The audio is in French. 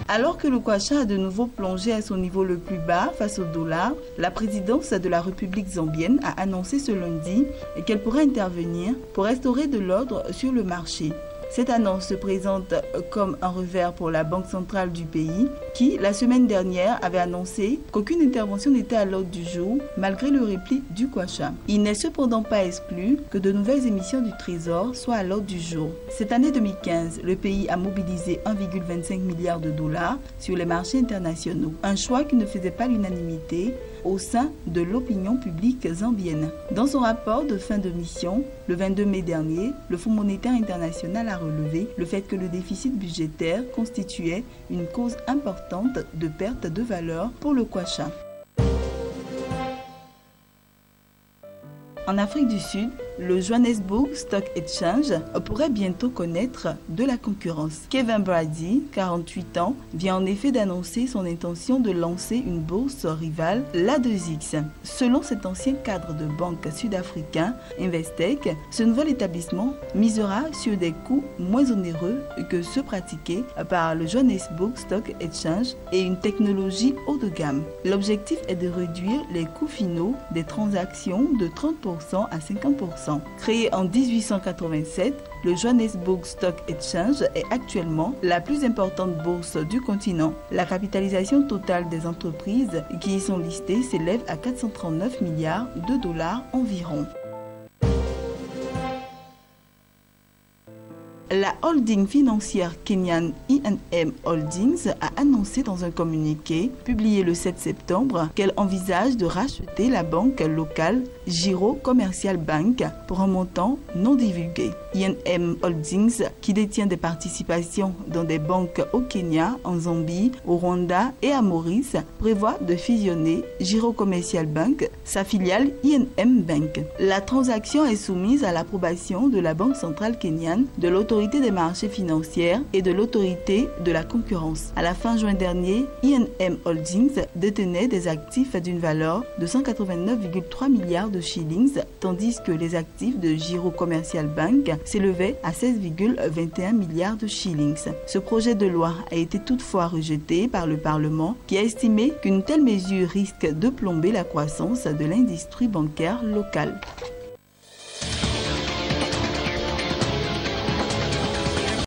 Alors que le kwacha a de nouveau plongé à son niveau le plus bas face au dollar, la présidence de la République zambienne a annoncé ce lundi qu'elle pourrait intervenir pour restaurer de l'ordre sur le marché. Cette annonce se présente comme un revers pour la Banque centrale du pays qui, la semaine dernière, avait annoncé qu'aucune intervention n'était à l'ordre du jour malgré le repli du kwacha. Il n'est cependant pas exclu que de nouvelles émissions du Trésor soient à l'ordre du jour. Cette année 2015, le pays a mobilisé 1,25 milliard de dollars sur les marchés internationaux, un choix qui ne faisait pas l'unanimité au sein de l'opinion publique zambienne. Dans son rapport de fin de mission, le 22 mai dernier, le Fonds monétaire international a relevé le fait que le déficit budgétaire constituait une cause importante de perte de valeur pour le kwacha. En Afrique du Sud, le Johannesburg Stock Exchange pourrait bientôt connaître de la concurrence. Kevin Brady, 48 ans, vient en effet d'annoncer son intention de lancer une bourse rivale, la 2X. Selon cet ancien cadre de banque sud-africain, Investec, ce nouvel établissement misera sur des coûts moins onéreux que ceux pratiqués par le Johannesburg Stock Exchange et une technologie haut de gamme. L'objectif est de réduire les coûts finaux des transactions de 30% à 50%. Créé en 1887, le Johannesburg Stock Exchange est actuellement la plus importante bourse du continent. La capitalisation totale des entreprises qui y sont listées s'élève à 439 milliards de dollars environ. La holding financière kenyane I&M Holdings a annoncé dans un communiqué publié le 7 septembre qu'elle envisage de racheter la banque locale Giro Commercial Bank pour un montant non divulgué. I&M Holdings, qui détient des participations dans des banques au Kenya, en Zambie, au Rwanda et à Maurice, prévoit de fusionner Giro Commercial Bank, sa filiale I&M Bank. La transaction est soumise à l'approbation de la Banque centrale kenyane, de l'autorité des marchés financiers et de l'autorité de la concurrence. À la fin juin dernier, I&M Holdings détenait des actifs d'une valeur de 189,3 milliards de shillings, tandis que les actifs de Giro Commercial Bank s'élevaient à 16,21 milliards de shillings. Ce projet de loi a été toutefois rejeté par le Parlement qui a estimé qu'une telle mesure risque de plomber la croissance de l'industrie bancaire locale.